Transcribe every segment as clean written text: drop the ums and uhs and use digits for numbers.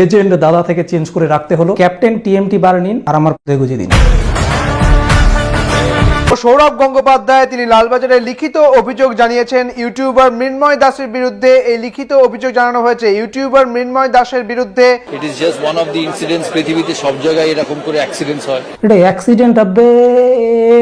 Legend দাদা থেকে change করে রাখতে হলো ক্যাপ্টেন টিএমটি বার নিন আর আমার পদে গুজে দিন। সৌরভ গঙ্গোপাধ্যায় তিনি লালবাজারে লিখিত অভিযোগ জানিয়েছেন ইউটিউবার মৃন্ময় দাসের বিরুদ্ধে। এই লিখিত অভিযোগ জানানো হয়েছে ইউটিউবার মৃন্ময় দাসের বিরুদ্ধে। It is just one of the incidents, পৃথিবীতে সব জায়গায় এরকম করে অ্যাক্সিডেন্টস হয়। এটা অ্যাক্সিডেন্ট হবে,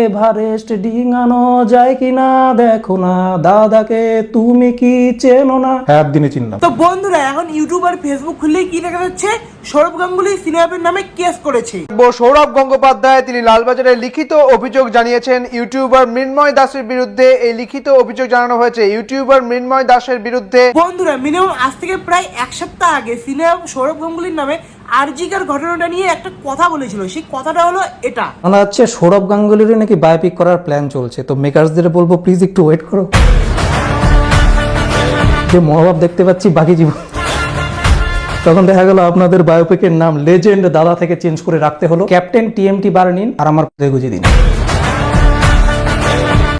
এভারেস্ট ডিঙানো যায় কিনা দেখো না, দাদাকে তুমি কি চেনো না? হ্যাঁ, একদিনে চিনলাম। তো বন্ধুরা, এখন ইউটিউব আর ফেসবুক খুললেই কি দেখা যাচ্ছে, সৌরভ গাঙ্গুলি সিনেমার নামে কেস করেছে। সৌরভ গঙ্গোপাধ্যায় তিনি লালবাজারে লিখিত অভিযোগ জানিয়েছেন ইউটিউবার মৃন্ময় দাসের বিরুদ্ধে। এই লিখিত অভিযোগ জানানো হয়েছে ইউটিউবার মৃন্ময় দাসের বিরুদ্ধে। বন্ধুরা, মিনিমাম আজ থেকে প্রায় এক সপ্তাহ আগে সিনেমা সৌরভ গাঙ্গুলির নামে আরজিকার ঘটনাটা নিয়ে একটা কথা বলেছিল। সেই কথাটা হলো এটা, মনে হচ্ছে সৌরভ গাঙ্গুলির নাকি বায়োপিক করার প্ল্যান চলছে। তো মেকার্সদের বলবো প্লিজ একটু ওয়েট করো, যে মহাভাব দেখতে পাচ্ছি বাকি জীবন। তখন দেখা গেল আপনাদের বায়োপিকের নাম লেজেন্ড দাদা থেকে চেঞ্জ করে রাখতে হলো ক্যাপ্টেন টিএমটি বার নিন আর আমার পদে গুজে দিন।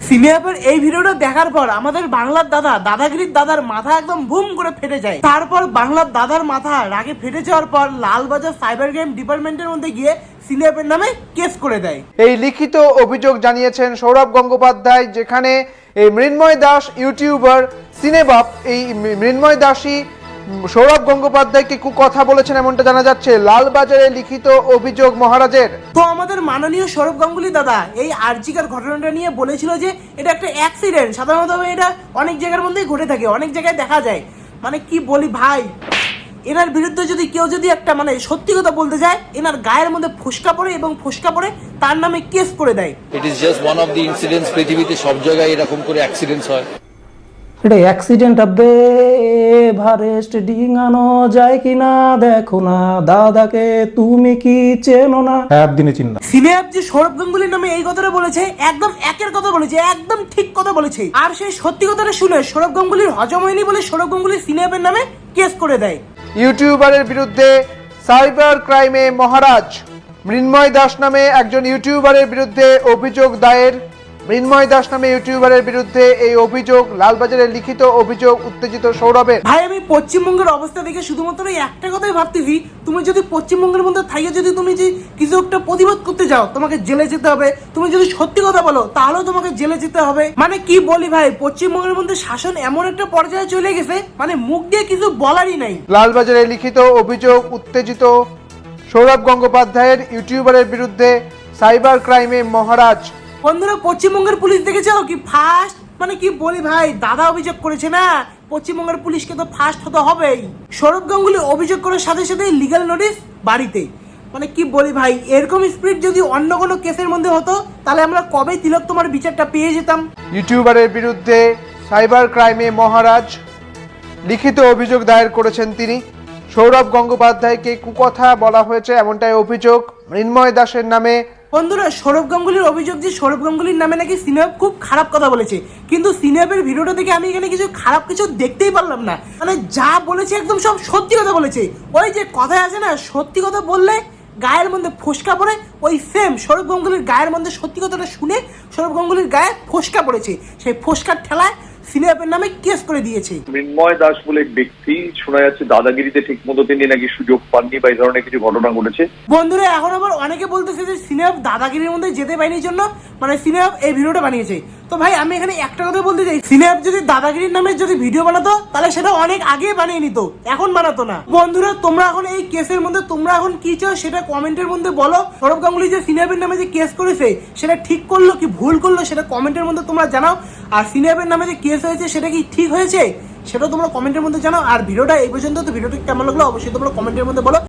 সিনেমার এই ভিডিওটা দেখার পর আমাদের বাংলার দাদাগিরির দাদার মাথা একদম বুম করে ফেটে যায়। তারপর বাংলার দাদার মাথা রাগে ফেটে যাওয়ার পর লালবাজার সাইবার ক্রাইম ডিপার্টমেন্টের মধ্যে গিয়ে সিনেমার নামে কেস করে দেয়। এই লিখিত অভিযোগ জানিয়েছেন সৌরভ গঙ্গোপাধ্যায়, যেখানে এই মৃন্ময় দাস ইউটিউবার সিনেবাপ, এই মৃন্ময় দাসই সৌরভ গঙ্গোপাধ্যায়কে কথা বলেছেন এমনটা জানা যাচ্ছে। লালবাজারে লিখিত অভিযোগ মহারাজের। তো আমাদের মাননীয় সৌরভ গাঙ্গুলি দাদা এই আরজিকার ঘটনাটা নিয়ে বলেছিল যে এটা একটা অ্যাক্সিডেন্ট। সাধারণত এটা অনেক জায়গার মধ্যেই ঘটে থাকে, অনেক জায়গায় দেখা যায়। মানে কি বলি ভাই, এনার বিরুদ্ধে যদি কেউ একটা সত্যি কথা বলতে যায়, এনার গায়ের মধ্যে ফোসকা পড়ে এবং ফোসকা পড়ে তার নামে কেস করে দেয়। It is just one of the incidents, পৃথিবীতে সব জায়গায় এরকম করে অ্যাক্সিডেন্টস হয়। এটা অ্যাক্সিডেন্ট হবে, এভারেস্ট ডিঙানো যায় কিনা দেখো না, দাদাকে তুমি কি চেনো না? হ্যাঁ, একদিনে চিনলাম। সিনেপ যে সৌরভ গাঙ্গুলির নামে এই কথাটা বলেছে, একদম একের কথা বলেছে, একদম ঠিক কথা বলেছে। আর সেই সত্যি কথাটা শুনে সৌরভ গাঙ্গুলির হজম হয়নি বলে সৌরভ গাঙ্গুলি সিনেপের নামে কেস করে দেয়। ইউটিউবারের বিরুদ্ধে সাইবার ক্রাইমে মহারাজ মৃন্ময় দাস নামে একজন ইউটিউবারের বিরুদ্ধে অভিযোগ দায়ের। মৃন্ময় দাস নামে ইউটিউবারের বিরুদ্ধে এই অভিযোগ, লালবাজারের লিখিত অভিযোগ উত্তেজিত সৌরভের। ভাই, আমি পশ্চিমবঙ্গের অবস্থা দেখে শুধুমাত্র একটা কথাই ভাবতেছি, তুমি যদি পশ্চিমবঙ্গের মধ্যে থাকে যদি তুমি যে কিছু একটা প্রতিবাদ করতে যাও, তোমাকে জেলে যেতে হবে। তুমি যদি সত্যি কথা বলো তাহলেও তোমাকে জেলে যেতে হবে। মানে কি বলি ভাই, পশ্চিমবঙ্গের মধ্যে শাসন এমন একটা পর্যায়ে চলে গেছে, মানে মুখ দিয়ে কিছু বলারই নাই। লালবাজারে লিখিত অভিযোগ উত্তেজিত সৌরভ গঙ্গোপাধ্যায়ের ইউটিউবারের বিরুদ্ধে সাইবার ক্রাইমে মহারাজ। বন্ধুরা, পশ্চিমবঙ্গের পুলিশ দেখেছো কি ফার্স্ট, মানে কি বলি ভাই, দাদা অভিযোগ করেছে না, পশ্চিমবঙ্গের পুলিশকে তো ফার্স্ট হতে হবেই। সৌরভ গাঙ্গুলি অভিযোগ করার সাথে সাথে লিগ্যাল নোটিশ বাড়িতে। মানে কি বলি ভাই, এরকম স্পিড যদি অন্য কোনো কেসের মধ্যে হতো তাহলে আমরা কবে তিলক তোমার বিচারটা পেয়ে যেতাম। ইউটিউবারের বিরুদ্ধে সাইবার ক্রাইমে মহারাজ লিখিত অভিযোগ দায়ের করেছেন তিনি। সৌরভ গঙ্গোপাধ্যায়কে কুকথা বলা হয়েছে এমনটাই অভিযোগ মৃন্ময় দাসের নামে। বন্ধুরা, সৌরভ গাঙ্গুলির অভিযোগ যে সৌরভ গাঙ্গুলির নামে নাকি সিনেপ খুব খারাপ কথা বলেছে, কিন্তু সিনেপের ভিডিওটা দেখে আমি এখানে কিছু খারাপ কিছু দেখতেই পারলাম না। মানে যা বলেছে একদম সব সত্যি কথা বলেছে। ওই যে কথায় আছে না, সত্যি কথা বললে গায়ের মধ্যে ফোসকা পড়ে, ওই সেম সৌরভ গাঙ্গুলির গায়ের মধ্যে সত্যি কথাটা শুনে সৌরভ গাঙ্গুলির গায়ে ফোসকা পড়েছে। সেই ফোসকার ঠেলায় সিনেপের নামে কেস করে দিয়েছে। মৃন্ময় দাস বলে এক ব্যক্তি, শোনা যাচ্ছে দাদাগিরিতে ঠিক মতো তিনি নাকি সুযোগ পাননি বা এই ধরনের কিছু ঘটনা ঘটেছে। বন্ধুরা, এখন আবার অনেকে বলতেছে যে সিনেপ দাদাগিরির মধ্যে যেতে পারেনি জন্য সিনেপ এই ভিডিওটা বানিয়েছে। তো ভাই, আমি এখানে একটা কথা বলতে চাই, সিনেপ যদি দাদাগিরির নামে যদি ভিডিও বানাতো তাহলে সেটা অনেক আগে বানিয়ে নিত, এখন বানাতো না। বন্ধুরা, তোমরা এখন এই কেসের মধ্যে তোমরা এখন কি চাও সেটা কমেন্টের মধ্যে বলো। সৌরভ গাঙ্গুলি যে সিনেপের নামে যে কেস করেছে সেটা ঠিক করলো কি ভুল করলো সেটা কমেন্টের মধ্যে তোমরা জানাও। আর সিনেপের নামে যে কেস হয়েছে সেটা কি ঠিক হয়েছে সেটাও তোমরা কমেন্টের মধ্যে জানাও। আর ভিডিওটা এই পর্যন্ত, তো ভিডিওটা কেমন লাগলো অবশ্যই তোমরা কমেন্টের মধ্যে বলো।